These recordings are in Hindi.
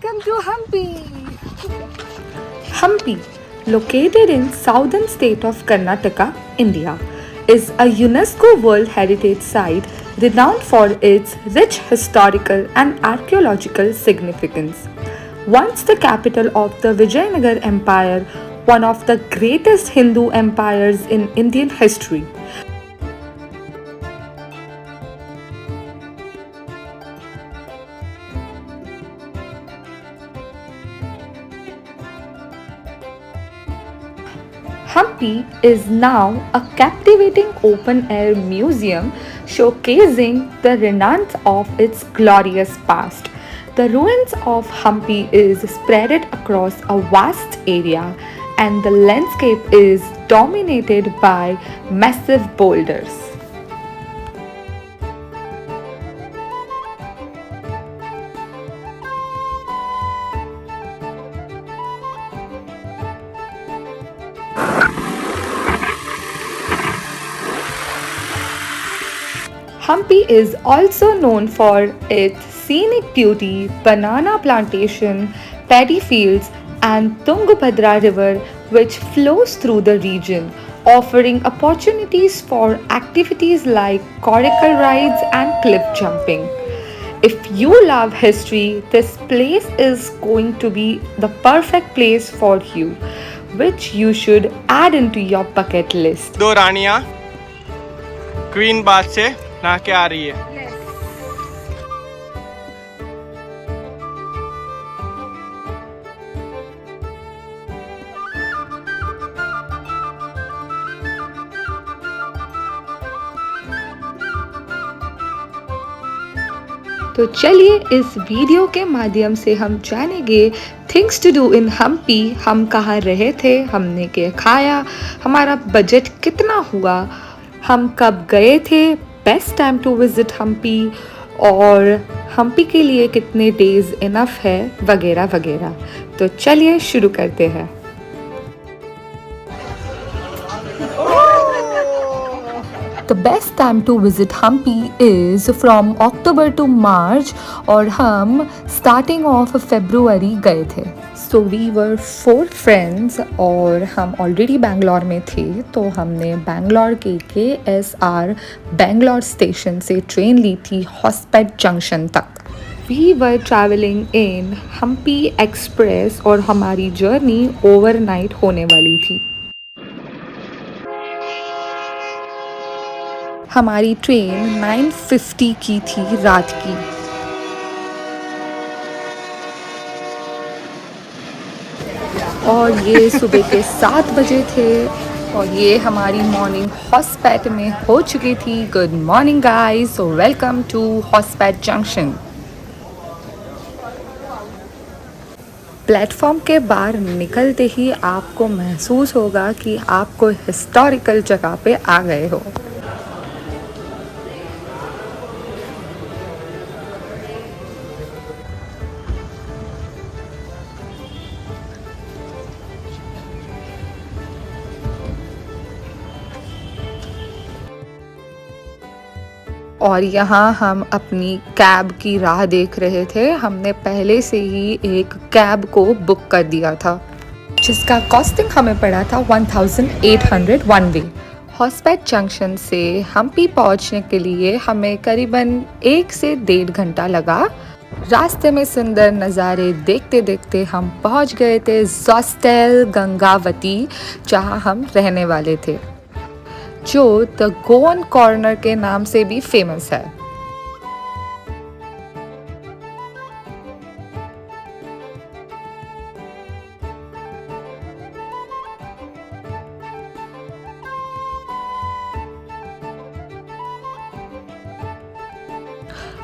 Welcome to Hampi. Hampi, located in southern state of Karnataka, India, is a UNESCO World Heritage Site renowned for its rich historical and archaeological significance. Once the capital of the Vijayanagar Empire, one of the greatest Hindu empires in Indian history. Hampi is now a captivating open air museum showcasing the remnants of its glorious past. The ruins of Hampi is spread across a vast area and the landscape is dominated by massive boulders. Hampi is also known for its scenic beauty, banana plantation, paddy fields, and Tungabhadra River, which flows through the region, offering opportunities for activities like coracle rides and cliff jumping. If you love history, this place is going to be the perfect place for you, which you should add into your bucket list. दो रानियां क्वीन बाथ से नहा के आ रही है। तो चलिए इस वीडियो के माध्यम से हम जानेंगे things to do in Hampi. हम कहाँ रहे थे, हमने क्या खाया, हमारा बजट कितना हुआ, हम कब गए थे, best time to visit Hampi और हम्पी के लिए कितने डेज इनफ है, वगैरह वगैरह। तो चलिए शुरू करते हैं। The best time to visit Hampi is from October to March और हम starting of February गए थे। So we were 4 friends और हम already बैंगलोर में थे, तो हमने बैंगलोर के KSR बैंगलोर स्टेशन से ट्रेन ली थी हॉस्पेट जंक्शन तक। We were traveling in Hampi Express और हमारी जर्नी ओवरनाइट होने वाली थी। हमारी ट्रेन 9:50 की थी रात की। और ये सुबह के 7 बजे थे और ये हमारी मॉर्निंग हॉस्पेट में हो चुकी थी। Good morning guys, so welcome to Hospet junction. Platform के बाहर निकलते ही आपको महसूस होगा कि आप कोई हिस्टोरिकल जगह पे आ गए हो। और यहाँ हम अपनी कैब की राह देख रहे थे। हमने पहले से ही एक कैब को बुक कर दिया था, जिसका कॉस्टिंग हमें पड़ा था 1800 वन वे। हॉस्पेट जंक्शन से हम्पी पहुँचने के लिए हमें करीबन 1 से 1.5 घंटा लगा। रास्ते में सुंदर नज़ारे देखते देखते हम पहुँच गए थे हॉस्टल गंगावती, जहाँ हम रहने वाले थे, जो द गोवन कॉर्नर के नाम से भी फेमस है।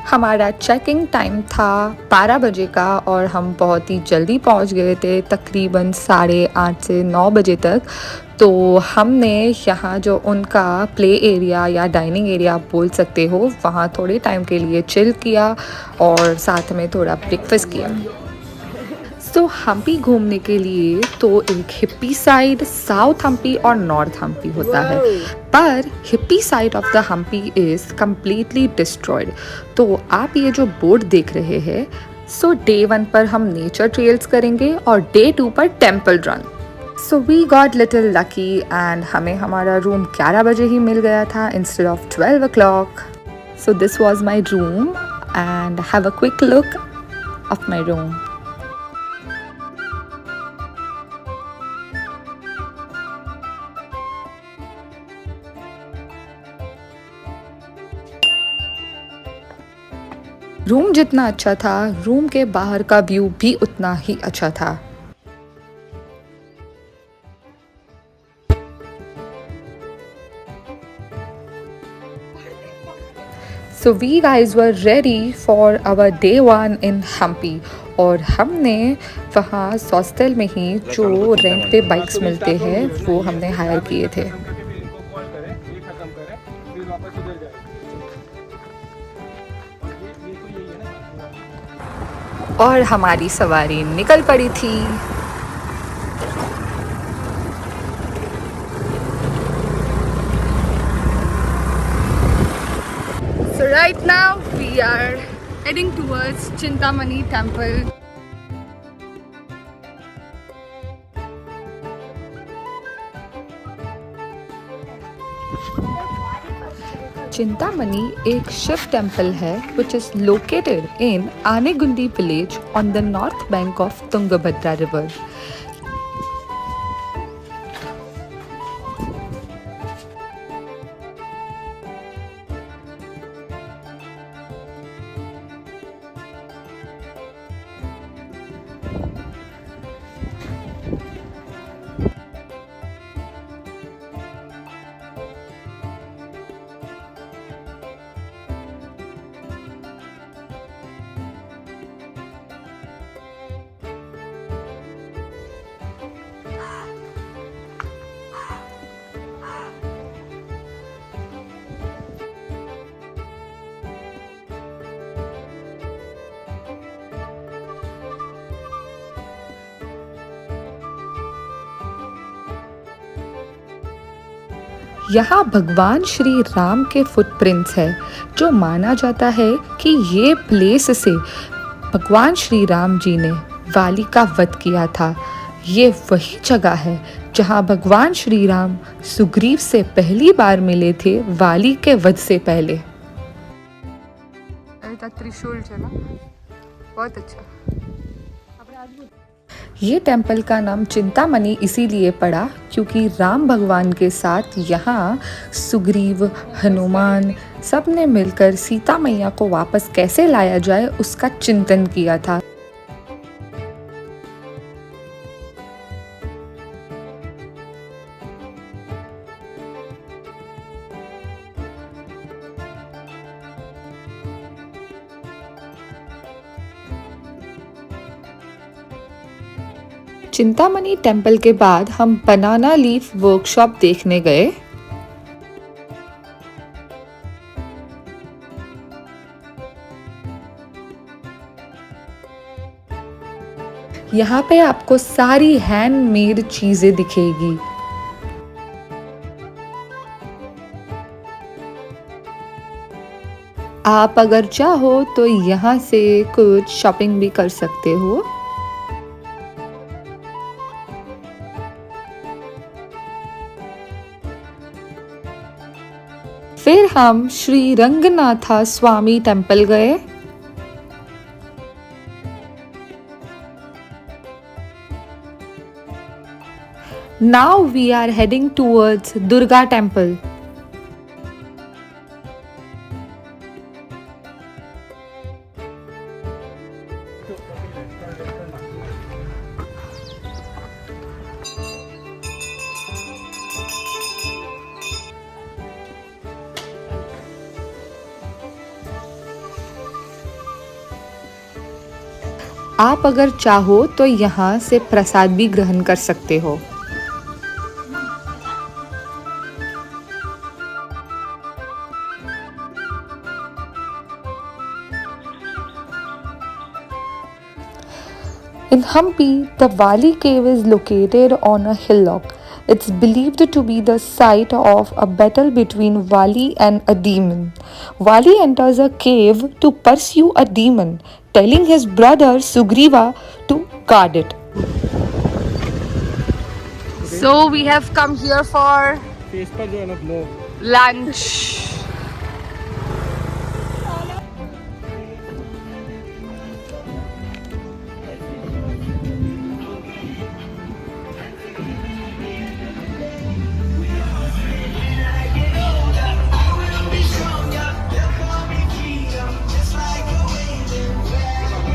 हमारा चेकिंग टाइम था 12 बजे का और हम बहुत ही जल्दी पहुंच गए थे, तकरीबन 8:30 से 9 बजे तक। तो हमने यहाँ जो उनका प्ले एरिया या डाइनिंग एरिया आप बोल सकते हो, वहाँ थोड़े टाइम के लिए चिल किया और साथ में थोड़ा ब्रेकफास्ट किया। सो हम्पी घूमने के लिए तो एक हिप्पी साइड, साउथ हम्पी और नॉर्थ हम्पी होता है, पर hippie side of the Hampi is completely destroyed. तो आप ये जो बोर्ड देख रहे हैं, सो डे 1 पर हम नेचर ट्रेल्स करेंगे और डे 2 पर temple run. So we got little lucky and हमें हमारा रूम 11 बजे ही मिल गया था instead of 12 o'clock। So this was my room and have a quick look of my room. Room जितना अच्छा था, रूम के बाहर का व्यू भी उतना ही अच्छा था। So we guys were ready for our day 1 in Hampi और हमने वहाँ हॉस्टल में ही जो रेंट पे बाइक्स मिलते हैं वो हमने हायर किए थे। और हमारी सवारी निकल पड़ी थी। So right now we are heading towards Chintamani temple. Chintamani एक शिव टेम्पल है which is located in Anegundi village on the north bank of Tungabhadra river. यहाँ भगवान श्री राम के फुटप्रिंट्स है, जो माना जाता है कि ये प्लेस से भगवान श्री राम जी ने वाली का वध किया था। ये वही जगह है जहाँ भगवान श्री राम सुग्रीव से पहली बार मिले थे वाली के वध से पहले। त्रिशूल चला, बहुत अच्छा। ये टेम्पल का नाम चिंतामणि इसीलिए पड़ा क्योंकि राम भगवान के साथ यहाँ सुग्रीव, हनुमान सब ने मिलकर सीता मैया को वापस कैसे लाया जाए उसका चिंतन किया था। चिंतामणि टेम्पल के बाद हम बनाना लीफ वर्कशॉप देखने गए। यहाँ पे आपको सारी हैंडमेड चीजें दिखेगी। आप अगर चाहो तो यहाँ से कुछ शॉपिंग भी कर सकते हो। फिर हम श्री रंगनाथा स्वामी टेम्पल गए। Now we are heading towards Durga temple. आप अगर चाहो तो यहाँ से प्रसाद भी ग्रहण कर सकते हो। In Hampi, the Wali cave is located on a hillock. It's believed to be the site of a battle between Wali and a demon. Wali enters a cave to pursue a demon, telling his brother Sugriva to guard it. So we have come here for face पर जो है ना ग्लो lunch.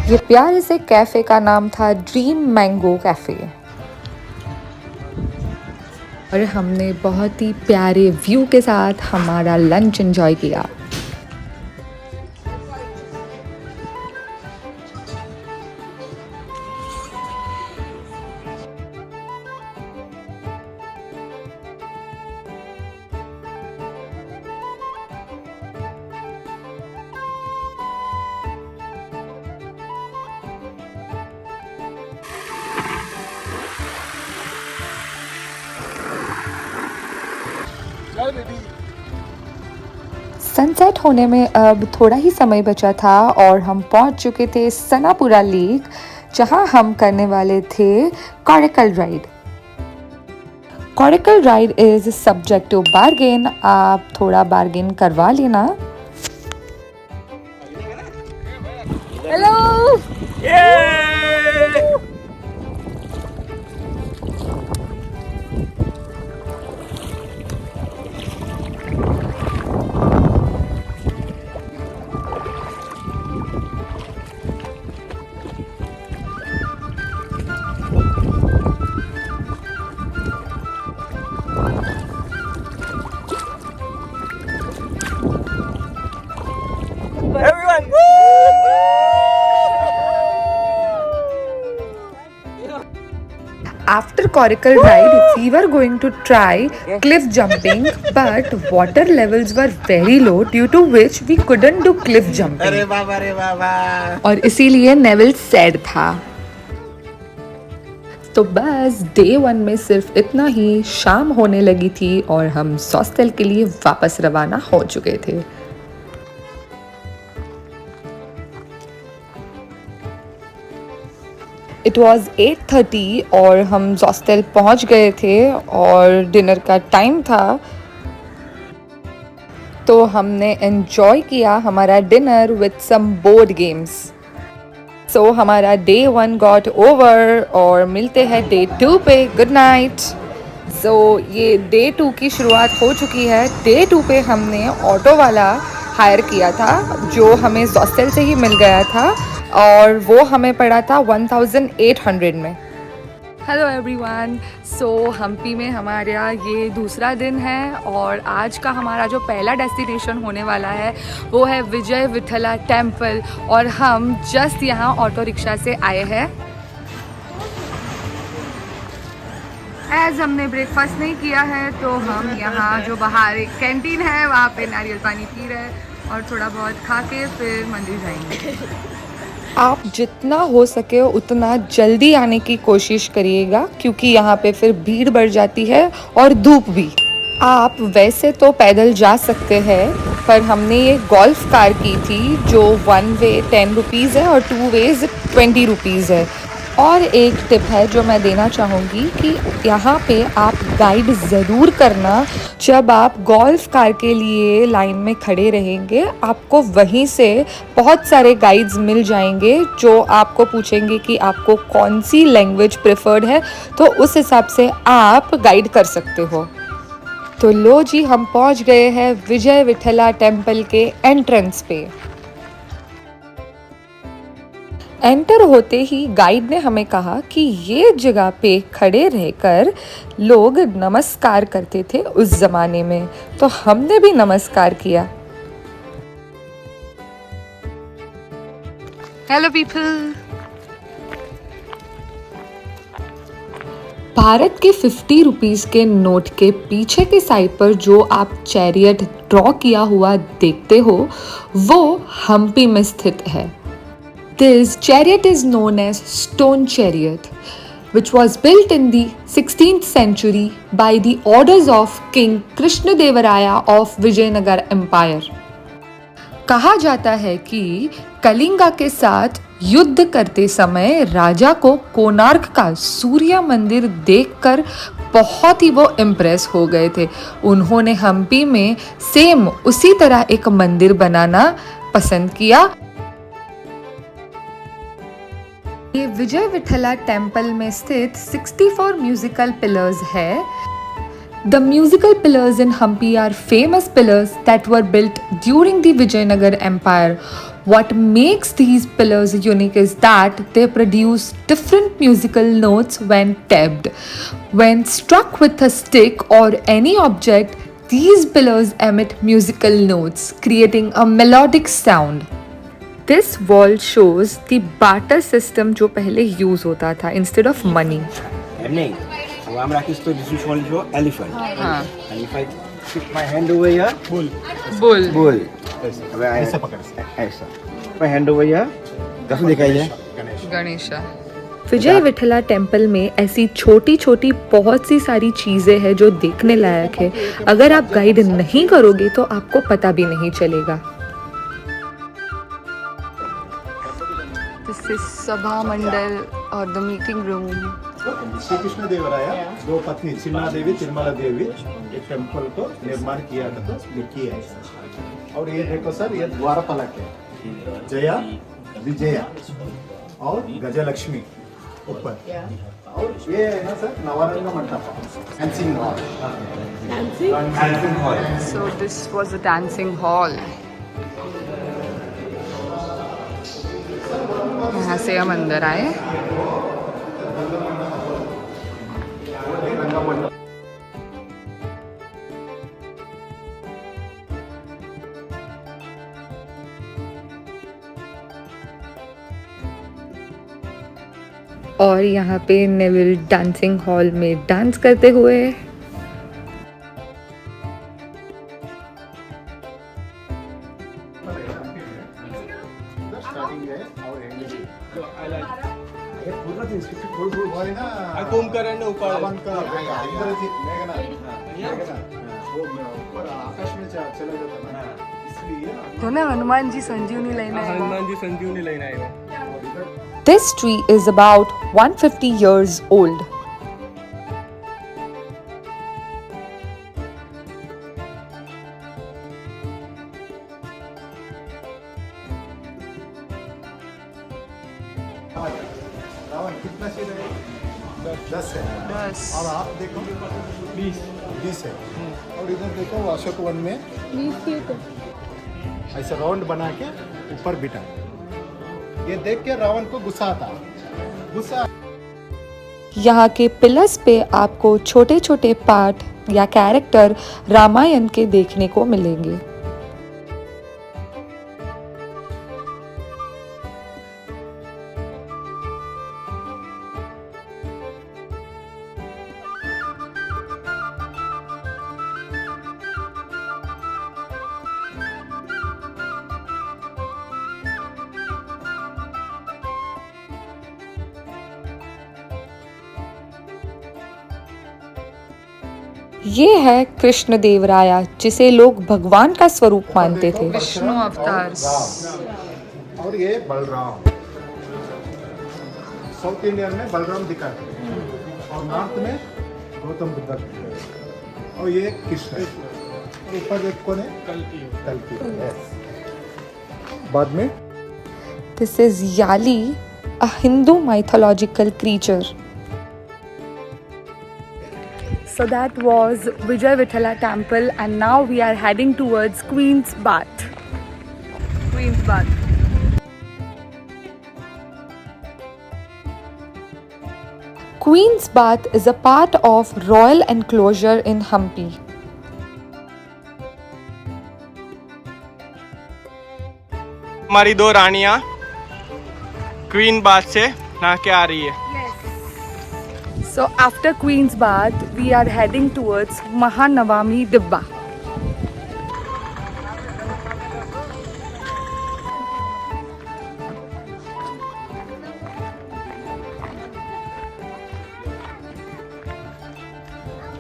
ये प्यारे से कैफ़े का नाम था ड्रीम मैंगो कैफ़े और हमने बहुत ही प्यारे व्यू के साथ हमारा लंच एंजॉय किया। सनसेट होने में अब थोड़ा ही समय बचा था और हम पहुंच चुके थे सनापुरा लेक, जहां हम करने वाले थे coracle ride. Coracle ride is subject to bargain, आप थोड़ा बार्गेन करवा लेना। Hello everyone After Coracle ride, we were going to try cliff jumping, but water levels were very low, due to which we couldn't do cliff jumping. अरे बाबा और इसीलिए नेविल सैड था। तो बस डे 1 में सिर्फ इतना ही। शाम होने लगी थी और हम सॉस्टेल के लिए वापस रवाना हो चुके थे। इट वॉज 8:30 और हम हॉस्टल पहुंच गए थे और डिनर का टाइम था, तो हमने एंजॉय किया हमारा dinner with some board games. So हमारा डे 1 गॉट ओवर और मिलते हैं डे 2 पे। Good night. सो ये डे 2 की शुरुआत हो चुकी है। डे 2 पे हमने ऑटो वाला हायर किया था जो हमें हॉस्टल से ही मिल गया था और वो हमें पड़ा था 1800 में। Hello everyone. सो हम्पी में हमारा ये दूसरा दिन है और आज का हमारा जो पहला डेस्टिनेशन होने वाला है वो है विजय विठला टेम्पल और हम जस्ट यहाँ ऑटो रिक्शा से आए हैं। एज हमने ब्रेकफास्ट नहीं किया है तो हम यहाँ जो बाहर एक कैंटीन है वहाँ पे नारियल पानी पी रहे हैं और थोड़ा बहुत खा के फिर मंदिर जाएंगे। आप जितना हो सके उतना जल्दी आने की कोशिश करिएगा क्योंकि यहाँ पे फिर भीड़ बढ़ जाती है और धूप भी। आप वैसे तो पैदल जा सकते हैं पर हमने ये गोल्फ कार की थी जो 1 वे 10 रुपीज़ है और 2 वेज 20 रुपीज़ है। और एक टिप है जो मैं देना चाहूँगी कि यहाँ पे आप गाइड ज़रूर करना। जब आप गोल्फ कार के लिए लाइन में खड़े रहेंगे आपको वहीं से बहुत सारे गाइड्स मिल जाएंगे जो आपको पूछेंगे कि आपको कौन सी लैंग्वेज प्रेफर्ड है, तो उस हिसाब से आप गाइड कर सकते हो। तो लो जी, हम पहुँच गए हैं विजय विठला टेम्पल के एंट्रेंस पे। एंटर होते ही गाइड ने हमें कहा कि ये जगह पे खड़े रहकर लोग नमस्कार करते थे उस ज़माने में, तो हमने भी नमस्कार किया। Hello people. भारत के 50 रुपीज़ के नोट के पीछे के साइड पर जो आप चैरियट ड्रॉ किया हुआ देखते हो वो हम्पी में स्थित है। This chariot is known as Stone Chariot, which was built in the 16th century by the orders of King Krishnadevaraya of Vijayanagar Empire. कहा जाता है कि कलिंगा के साथ युद्ध करते समय राजा को कोणार्क का सूर्य मंदिर देखकर बहुत ही वो इम्प्रेस हो गए थे। उन्होंने हम्पी में सेम उसी तरह एक मंदिर बनाना पसंद किया। ये विजय विठला टेम्पल में स्थित 64 म्यूजिकल पिलर्स है। The musical pillars in Hampi are famous pillars that were built during the Vijayanagar Empire. What makes these pillars unique is that they produce different musical notes when tapped. When struck with a stick or any object, these pillars emit musical notes, creating a melodic sound. This wall shows the barter system जो पहले use होता था instead of money. So I'm Rakesh, so this is called your elephant. And if I stick my hand over here, bull. ऐसा ऐसा my hand over here, कैसे दिखाइए? गणेशा। विजय विठला टेम्पल में ऐसी छोटी छोटी बहुत सी सारी चीज़ें हैं जो देखने लायक है। अगर आप गाइड नहीं करोगे तो आपको पता भी नहीं चलेगा। This is सभा मंडल और the meeting room. Shri Krishna देवराया दो पत्नी चिन्ना देवी तिरुमला देवी एक टेम्पल को निर्माण किया था, तो लिखी है। और ये देखो सर, ये द्वारपालक है, जया विजया और गजलक्ष्मी ऊपर। और ये है ना सर नवरंग मंडप, dancing hall. So this was a dancing hall. यहाँ से हम अंदर आए। और यहाँ पे नेविल डांसिंग हॉल में डांस करते हुए। स्टार्टिंग है और एंडिंग ये पूरा दिन इसके फुल है ना। कुंभकर्ण ऊपर रावण का इधर थी मेघनाथ, वो ऊपर आकाश में चला जाता ना, इसलिए तो ना हनुमान जी संजीवनी लेने आए। हनुमान जी संजीवनी लेने आए। This tree is about 150 years old. Ravan कितना सीट है? 10 है। 10 और आप देखो 20 है। और इधर देखो अशोक वन में ऐसा राउंड बना के ऊपर बिठा। ये देख के रावण को गुस्सा आता, गुस्सा। यहाँ के पिलर्स पे आपको छोटे छोटे पार्ट या कैरेक्टर रामायण के देखने को मिलेंगे। ये है कृष्ण देवराया, जिसे लोग भगवान का स्वरूप मानते थे। विष्णु अवतार। और ये बलराम, साउथ इंडियन में बलराम दिखाते हैं और नॉर्थ में गौतम बुद्ध दिखाते हैं। और ये कृष्ण, ऊपर एक कौन है? कल्की। बाद में this is Yali, a Hindu mythological creature. So that was Vijay Vithala Temple, and now we are heading towards Queen's Bath. Queen's Bath. Queen's Bath is a part of royal enclosure in Hampi. हमारी दो रानियां क्वीन बाथ से नहा के आ रही है। So after Queen's Bath, we are heading towards Mahanavami Dibba.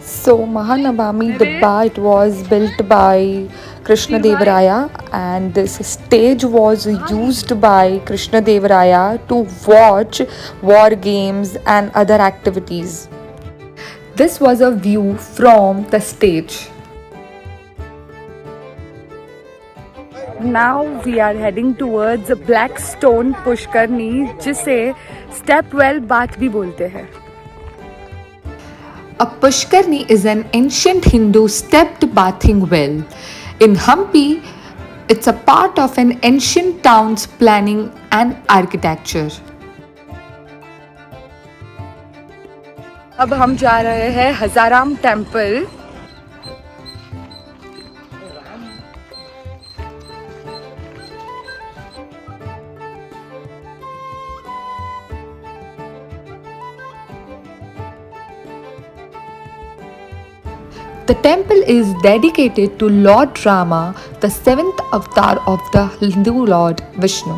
So Mahanavami Dibba, it was built by Krishna Devaraya and this stage was used by Krishnadevaraya to watch war games and other activities. This was a view from the stage. Now we are heading towards Blackstone Pushkarini, जिसे Stepwell Bath भी बोलते हैं. A Pushkarni is an ancient Hindu stepped bathing well. In Hampi, it's a part of an ancient town's planning and architecture. अब हम जा रहे हैं हजाराम temple. The temple is dedicated to Lord Rama, the seventh avatar of the Hindu Lord Vishnu.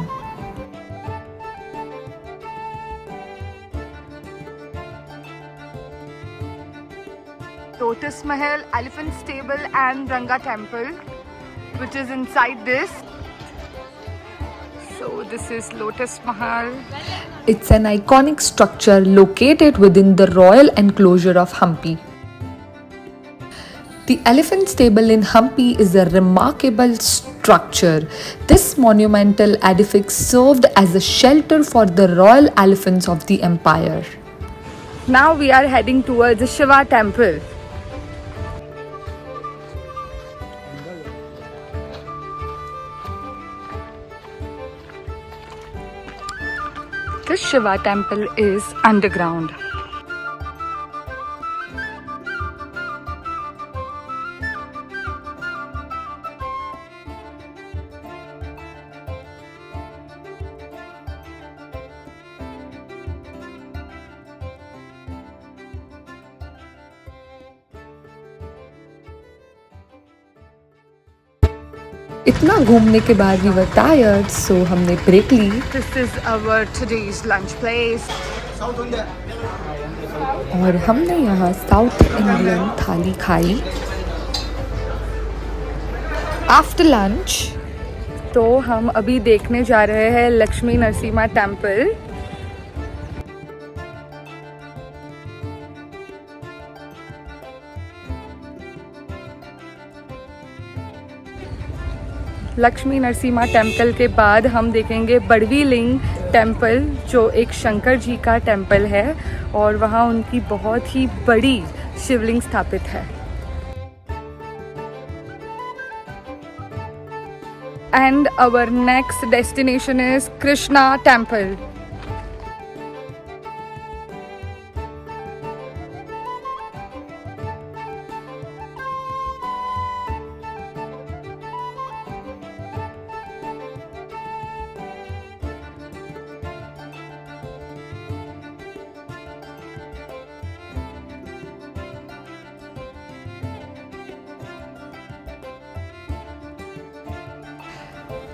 Lotus Mahal, Elephant Stable and Ranga Temple, which is inside this. So this is Lotus Mahal. It's an iconic structure located within the royal enclosure of Hampi. The elephant stable in Hampi is a remarkable structure. This monumental edifice served as a shelter for the royal elephants of the empire. Now we are heading towards the Shiva temple. This Shiva temple is underground. इतना घूमने के बाद we were tired, so हमने ब्रेक ली. This is our today's lunch place. और हमने यहाँ साउथ इंडियन थाली खाई. After lunch, तो हम अभी देखने जा रहे हैं लक्ष्मी नरसिम्हा टेम्पल. लक्ष्मी नरसिम्हा टेम्पल के बाद हम देखेंगे बड़वी लिंग टेम्पल, जो एक शंकर जी का टेम्पल है और वहाँ उनकी बहुत ही बड़ी शिवलिंग स्थापित है. And our next destination is Krishna Temple.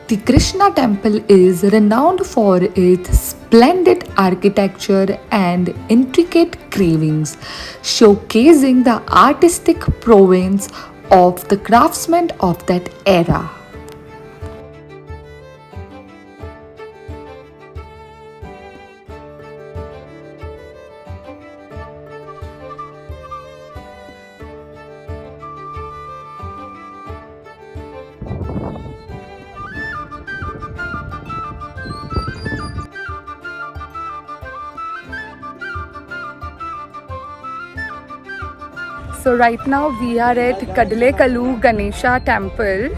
The Krishna temple is renowned for its splendid architecture and intricate carvings, showcasing the artistic prowess of the craftsmen of that era. So right now we are at Kadalekalu Ganesha Temple.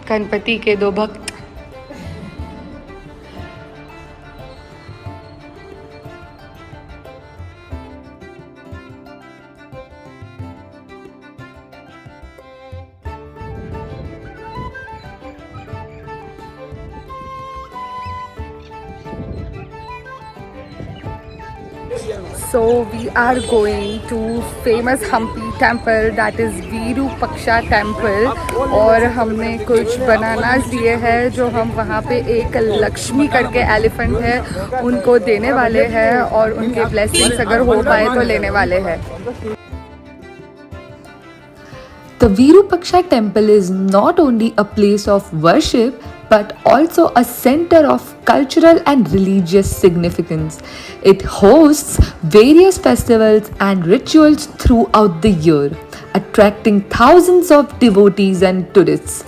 Ganpati के दो भक्त So we are going to famous Hampi temple, that is Virupaksha temple. और हमने कुछ बनानास लिए हैं जो हम वहाँ पे एक लक्ष्मी करके एलिफेंट है उनको देने वाले हैं और उनके ब्लेसिंग्स अगर हो पाए तो लेने वाले हैं. The Virupaksha temple is not only a place of worship but also a center of cultural and religious significance. It hosts various festivals and rituals throughout the year, attracting thousands of devotees and tourists.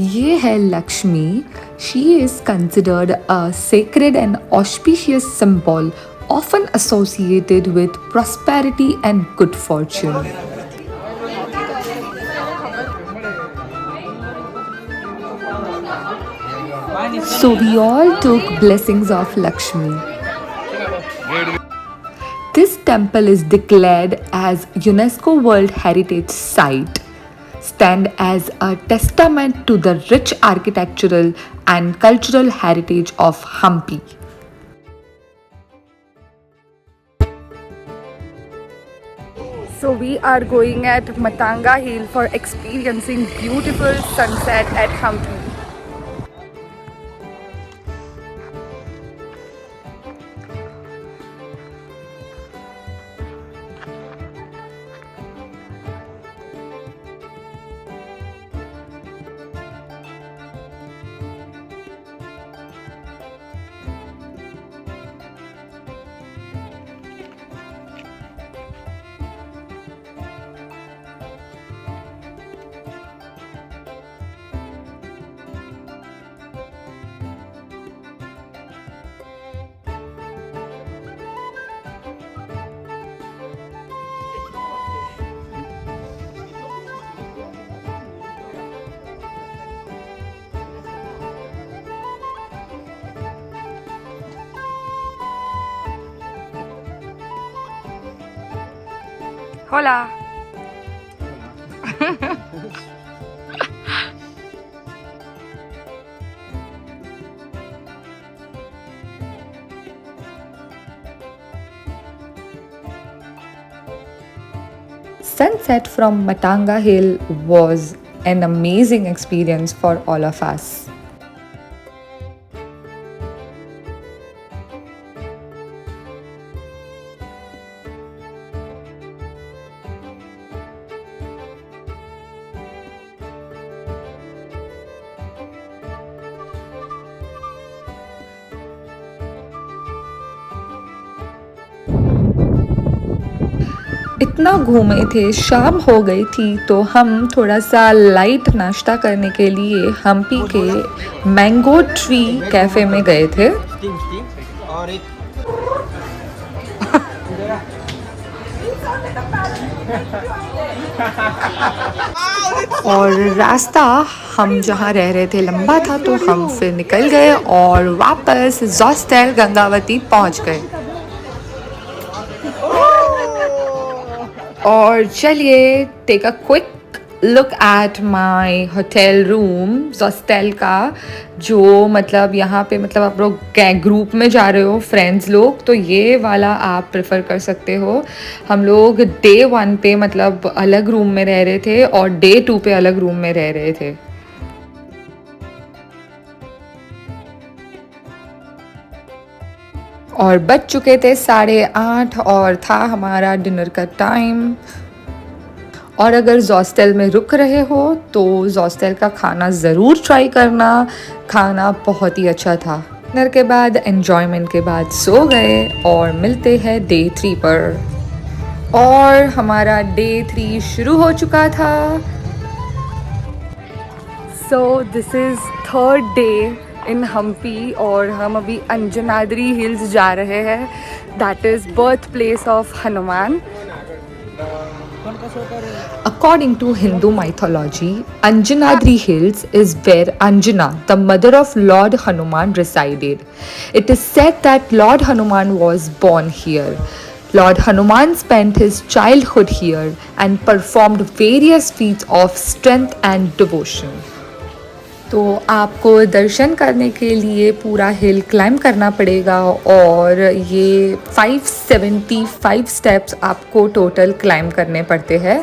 ये है Lakshmi. She is considered a sacred and auspicious symbol, often associated with prosperity and good fortune. So we all took blessings of Lakshmi. This temple is declared as UNESCO World Heritage Site, stand as a testament to the rich architectural and cultural heritage of Hampi. So we are going at Matanga Hill for experiencing beautiful sunset at Hampi. Hola. Sunset from Matanga Hill was an amazing experience for all of us. इतना घूमे थे, शाम हो गई थी तो हम थोड़ा सा लाइट नाश्ता करने के लिए हम्पी के मैंगो ट्री कैफ़े में गए थे. और रास्ता हम जहाँ रह रहे थे लंबा था तो हम फिर निकल गए और वापस जॉस्टेल गंगावती पहुँच गए. और चलिए take a quick look at my hotel room Zostel का, जो मतलब यहाँ पे मतलब आप लोग ग्रुप में जा रहे हो फ्रेंड्स लोग तो ये वाला आप प्रेफर कर सकते हो. हम लोग डे 1 पे मतलब अलग रूम में रह रहे थे और डे 2 पे अलग रूम में रह रहे थे. और बज चुके थे 8:30 और था हमारा डिनर का टाइम. और अगर जॉस्टेल में रुक रहे हो तो जॉस्टेल का खाना ज़रूर ट्राई करना, खाना बहुत ही अच्छा था. डिनर के बाद एन्जॉयमेंट के बाद सो गए और मिलते हैं डे 3 पर. और हमारा डे 3 शुरू हो चुका था. So this is 3rd day in Hampi और हम अभी अंजनाद्री हिल्स जा रहे हैं. That is birth place of Hanuman. According to Hindu mythology, Anjanadri Hills is where Anjana, the mother of Lord Hanuman, resided. It is said that Lord Hanuman was born here. Lord Hanuman spent his childhood here and performed various feats of strength and devotion. तो आपको दर्शन करने के लिए पूरा हिल क्लाइंब करना पड़ेगा और ये 575 स्टेप्स आपको टोटल क्लाइंब करने पड़ते हैं।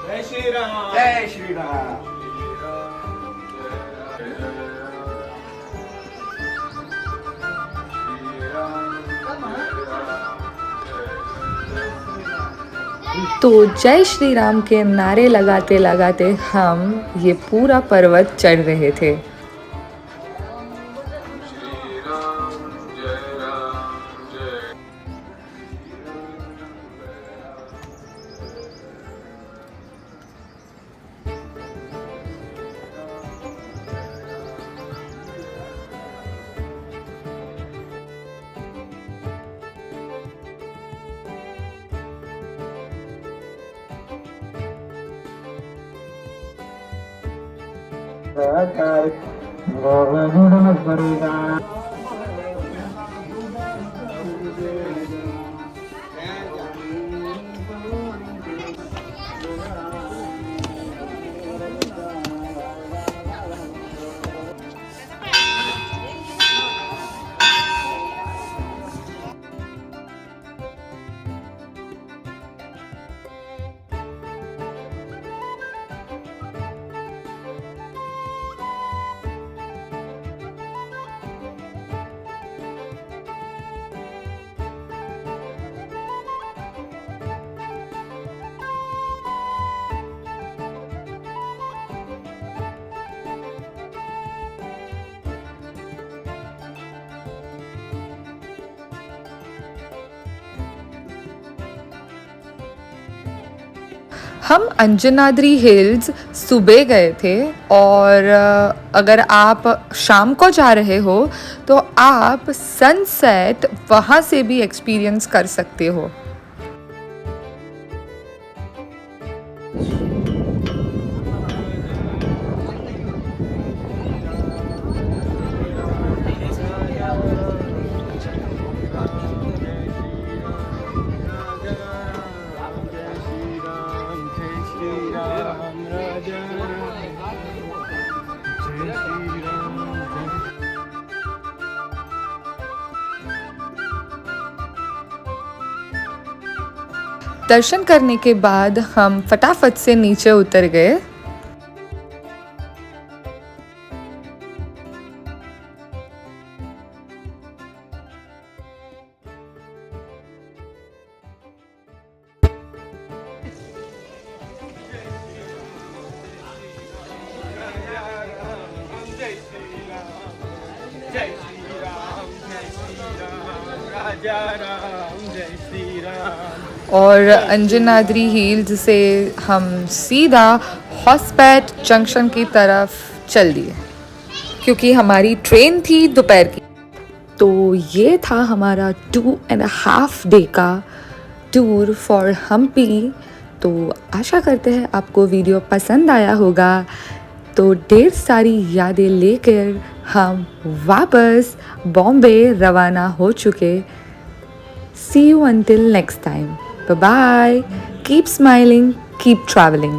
जय श्री राम। जय श्री राम। तो जय श्री राम के नारे लगाते लगाते हम ये पूरा पर्वत चढ़ रहे थे। हम अंजनाद्री हिल्स सुबह गए थे और अगर आप शाम को जा रहे हो तो आप सनसेट वहाँ से भी एक्सपीरियंस कर सकते हो। दर्शन करने के बाद हम फटाफट से नीचे उतर गए। जय श्री राम, जय श्री राम, राजा राम, जय श्री राम। और अंजनाद्री हिल्स से हम सीधा हॉस्पेट जंक्शन की तरफ चल दिए क्योंकि हमारी ट्रेन थी दोपहर की। तो ये था हमारा 2.5 डे का टूर फॉर हम्पी। तो आशा करते हैं आपको वीडियो पसंद आया होगा। तो ढेर सारी यादें लेकर हम वापस बॉम्बे रवाना हो चुके। See you until next time. Bye bye. Keep smiling, keep traveling.